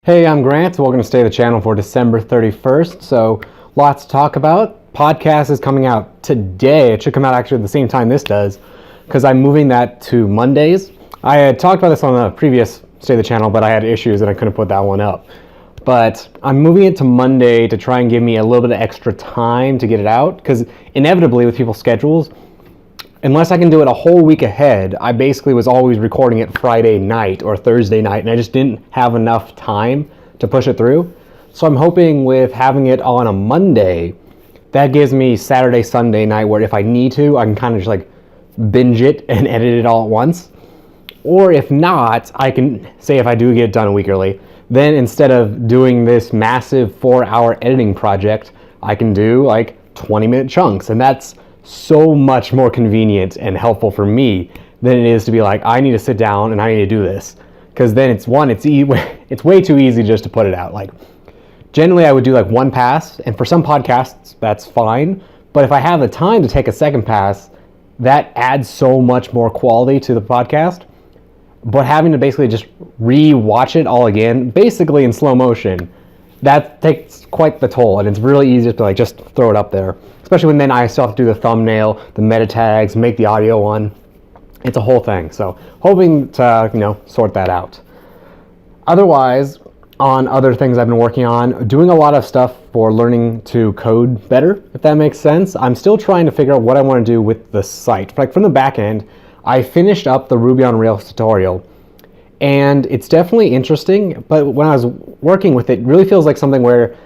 Hey, I'm Grant. Welcome to Stay the Channel for December 31st. So, lots to talk about. Podcast is coming out today. It should come out actually at the same time this does, because I'm moving that to Mondays. I had talked about this on the previous Stay the Channel, but I had issues and I couldn't put that one up. But I'm moving it to Monday to try and give me a little bit of extra time to get it out, because inevitably with people's schedules, unless I can do it a whole week ahead, I basically was always recording it Friday night or Thursday night, and I just didn't have enough time to push it through. So I'm hoping with having it on a Monday, that gives me Saturday, Sunday night, where if I need to, I can kind of just like binge it and edit it all at once. Or if not, I can say if I do get it done a week early, then instead of doing this massive 4-hour editing project, I can do like 20-minute chunks, and that's so much more convenient and helpful for me than it is to be like, I need to sit down and I need to do this. Because then it's way too easy just to put it out. Like, generally I would do like one pass, and for some podcasts that's fine, but if I have the time to take a second pass, that adds so much more quality to the podcast. But having to basically just re-watch it all again, basically in slow motion, that takes quite the toll, and it's really easy to like just throw it up there. Especially when then I still have to do the thumbnail, the meta tags, make the audio one. It's a whole thing. So hoping to sort that out. Otherwise, on other things I've been working on, doing a lot of stuff for learning to code better, if that makes sense. I'm still trying to figure out what I want to do with the site. Like from the back end, I finished up the Ruby on Rails tutorial, and it's definitely interesting, but when I was working with it, it really feels like something where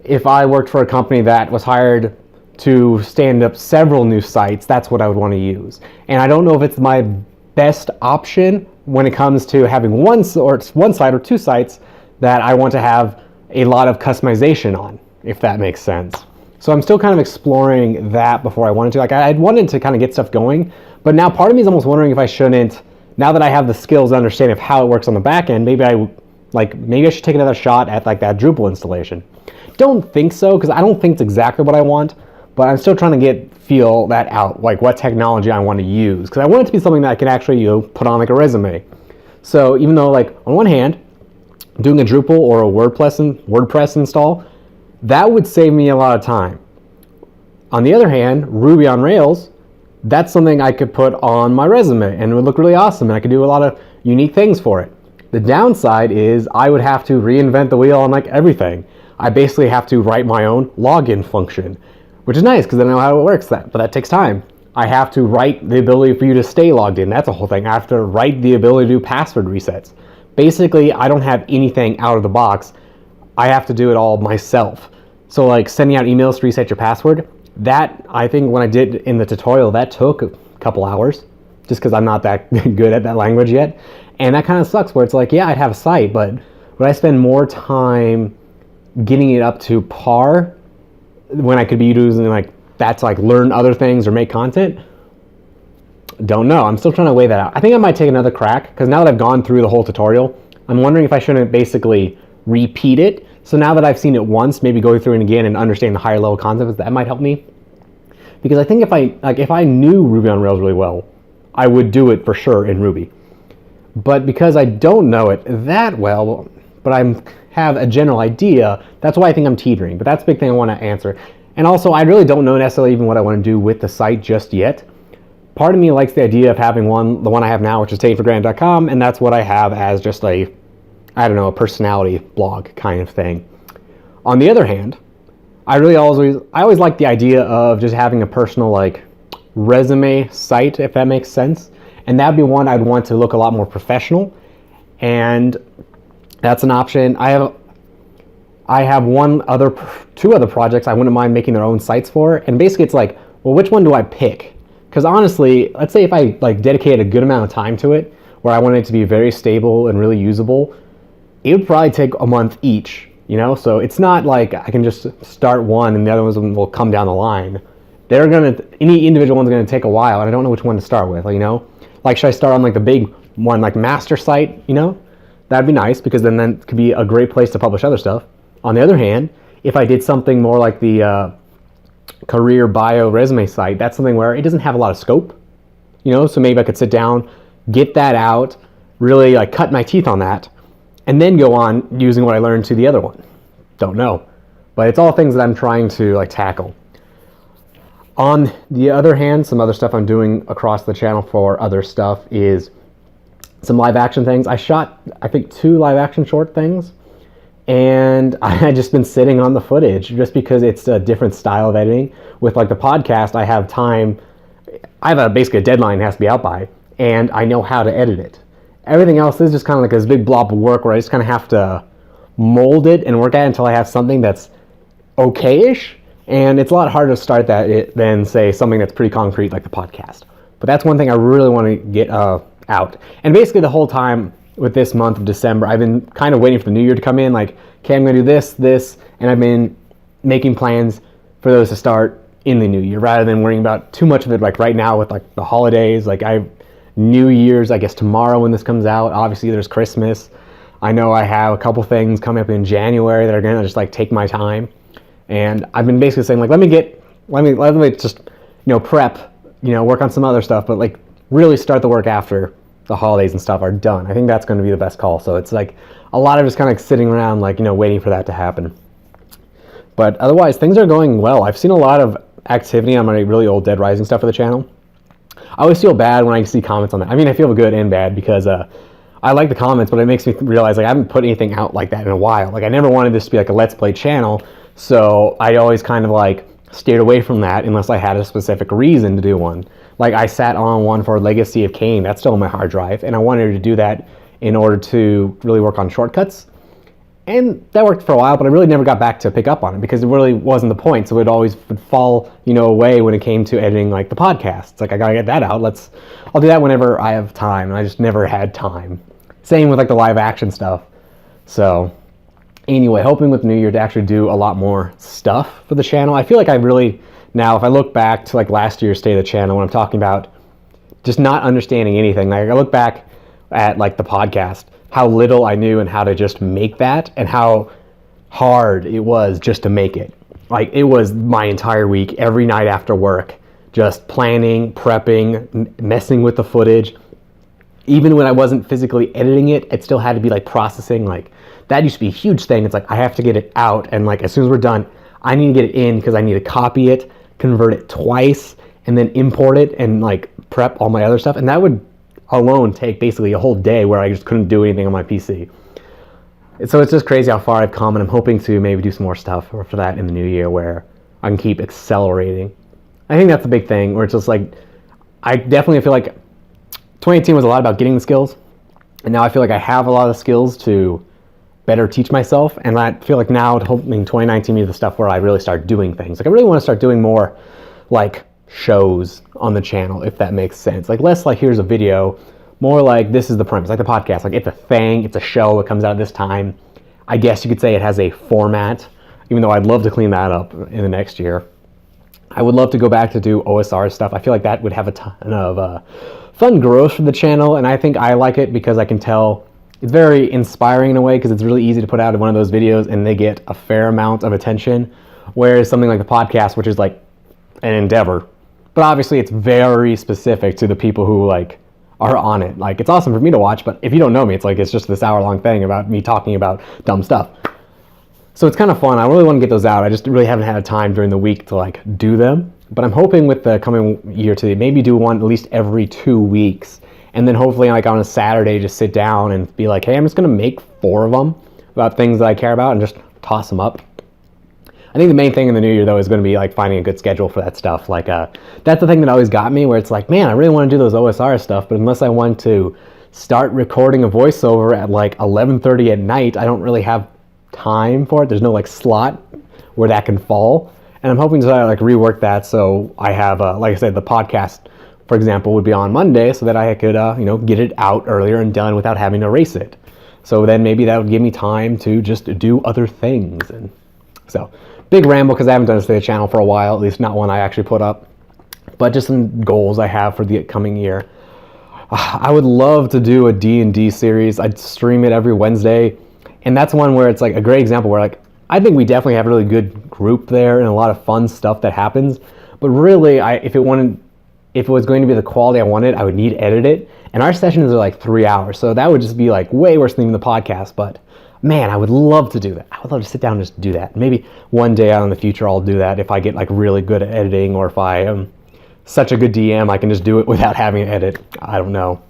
if I worked for a company that was hired to stand up several new sites, that's what I would want to use. And I don't know if it's my best option when it comes to having one site or two sites that I want to have a lot of customization on, if that makes sense. So I'm still kind of exploring that before I wanted to. Like, I'd wanted to kind of get stuff going, but now part of me is almost wondering if I shouldn't, now that I have the skills and understanding of how it works on the back end, maybe I should take another shot at like that Drupal installation. Don't think so, because I don't think it's exactly what I want, but I'm still trying to feel that out, like what technology I want to use, because I want it to be something that I can actually put on like a resume. So even though like on one hand, doing a Drupal or a WordPress install, that would save me a lot of time. On the other hand, Ruby on Rails, that's something I could put on my resume and it would look really awesome, and I could do a lot of unique things for it. The downside is I would have to reinvent the wheel on like everything. I basically have to write my own login function, which is nice because I know how it works, but that takes time. I have to write the ability for you to stay logged in. That's a whole thing. I have to write the ability to do password resets. Basically, I don't have anything out of the box. I have to do it all myself. So like sending out emails to reset your password, that I think when I did in the tutorial, that took a couple hours just because I'm not that good at that language yet. And that kind of sucks where it's like, yeah, I'd have a site, but would I spend more time getting it up to par when I could be using like that to like learn other things or make content? Don't know. I'm still trying to weigh that out. I think I might take another crack, because now that I've gone through the whole tutorial, I'm wondering if I shouldn't basically repeat it. So now that I've seen it once, maybe go through it again and understand the higher level concepts, that might help me. Because I think if I knew Ruby on Rails really well, I would do it for sure in Ruby. But because I don't know it that well, but I have a general idea, that's why I think I'm teetering. But that's the big thing I want to answer. And also, I really don't know necessarily even what I want to do with the site just yet. Part of me likes the idea of having the one I have now, which is takenforgranted.com, and that's what I have as just a personality blog kind of thing. On the other hand, I always like the idea of just having a personal like resume site, if that makes sense. And that'd be one I'd want to look a lot more professional. And that's an option. I have two other projects I wouldn't mind making their own sites for. And basically it's like, well, which one do I pick? Because honestly, let's say if I like dedicate a good amount of time to it, where I want it to be very stable and really usable, it would probably take a month each, So it's not like I can just start one and the other ones will come down the line. Any individual one's gonna take a while, and I don't know which one to start with, Like, should I start on like the big one, like master site, That'd be nice, because then that could be a great place to publish other stuff. On the other hand, if I did something more like the career bio resume site, that's something where it doesn't have a lot of scope, so maybe I could sit down, get that out, really like cut my teeth on that, and then go on using what I learned to the other one? Don't know. But it's all things that I'm trying to like tackle. On the other hand, some other stuff I'm doing across the channel for other stuff is some live action things. I shot, I think, 2 live action short things, and I had just been sitting on the footage just because it's a different style of editing. With like the podcast, I have time, I have basically a deadline it has to be out by, and I know how to edit it. Everything else is just kind of like this big blob of work where I just kind of have to mold it and work at it until I have something that's okay-ish. And it's a lot harder to start that than, say, something that's pretty concrete like the podcast. But that's one thing I really want to get out. And basically the whole time with this month of December, I've been kind of waiting for the new year to come in. Like, okay, I'm going to do this, and I've been making plans for those to start in the new year rather than worrying about too much of it like right now with like the holidays. Like New Year's, I guess tomorrow when this comes out. Obviously there's Christmas. I know I have a couple things coming up in January that are going to just like take my time. And I've been basically saying like, let me just, prep, work on some other stuff, but like really start the work after the holidays and stuff are done. I think that's going to be the best call. So it's like a lot of just kind of sitting around like, waiting for that to happen. But otherwise things are going well. I've seen a lot of activity on my really old Dead Rising stuff for the channel. I always feel bad when I see comments on that. I mean, I feel good and bad because I like the comments, but it makes me realize like I haven't put anything out like that in a while. Like I never wanted this to be like a Let's Play channel. So I always kind of like stayed away from that unless I had a specific reason to do one. Like I sat on one for Legacy of Kain, that's still on my hard drive, and I wanted to do that in order to really work on shortcuts. And that worked for a while, but I really never got back to pick up on it because it really wasn't the point. So it always would fall, away when it came to editing like the podcast. It's like I gotta get that out. I'll do that whenever I have time, and I just never had time. Same with like the live action stuff. So anyway, hoping with the new year to actually do a lot more stuff for the channel. I feel like I really, now if I look back to like last year's state of the channel when I'm talking about just not understanding anything, like I look back at like the podcast, how little I knew and how to just make that and how hard it was just to make it. Like it was my entire week, every night after work, just planning, prepping, messing with the footage. Even when I wasn't physically editing it, it still had to be like processing. Like that used to be a huge thing. It's like I have to get it out, and like as soon as we're done, I need to get it in because I need to copy it, convert it twice, and then import it and like prep all my other stuff. And that would alone take basically a whole day where I just couldn't do anything on my PC. So it's just crazy how far I've come, and I'm hoping to maybe do some more stuff for that in the new year where I can keep accelerating. I think that's the big thing, where it's just like, I definitely feel like 2018 was a lot about getting the skills, and now I feel like I have a lot of skills to better teach myself, and I feel like now hoping 2019 be the stuff where I really start doing things. Like I really want to start doing more like shows on the channel, if that makes sense. Like less like here's a video, more like this is the premise, like the podcast. Like it's a thing, it's a show, it comes out this time. I guess you could say it has a format, even though I'd love to clean that up in the next year. I would love to go back to do OSR stuff. I feel like that would have a ton of fun growth for the channel, and I think I like it because I can tell it's very inspiring in a way because it's really easy to put out one of those videos and they get a fair amount of attention, whereas something like the podcast, which is like an endeavor, but obviously it's very specific to the people who like are on it. Like it's awesome for me to watch, but if you don't know me, it's like it's just this hour-long thing about me talking about dumb stuff. So it's kind of fun. I really want to get those out. I just really haven't had time during the week to like do them. But I'm hoping with the coming year to maybe do one at least every 2 weeks. And then hopefully like on a Saturday, just sit down and be like, hey, I'm just going to make 4 of them about things that I care about and just toss them up. I think the main thing in the new year though is going to be like finding a good schedule for that stuff. Like that's the thing that always got me, where it's like, man, I really want to do those OSR stuff, but unless I want to start recording a voiceover at like 11:30 at night, I don't really have time for it. There's no like slot where that can fall. And I'm hoping to like rework that so I have, like I said, the podcast, for example, would be on Monday so that I could, get it out earlier and done without having to erase it. So then maybe that would give me time to just do other things. And so, big ramble because I haven't done a State of the Channel for a while, at least not one I actually put up. But just some goals I have for the coming year. I would love to do a D&D series. I'd stream it every Wednesday. And that's one where it's like a great example where like, I think we definitely have a really good group there and a lot of fun stuff that happens. But really, if it wanted if it was going to be the quality I wanted, I would need to edit it. And our sessions are like 3 hours, so that would just be like way worse than even the podcast. But man, I would love to do that. I would love to sit down and just do that. Maybe one day out in the future I'll do that if I get like really good at editing, or if I am such a good DM I can just do it without having to edit. I don't know.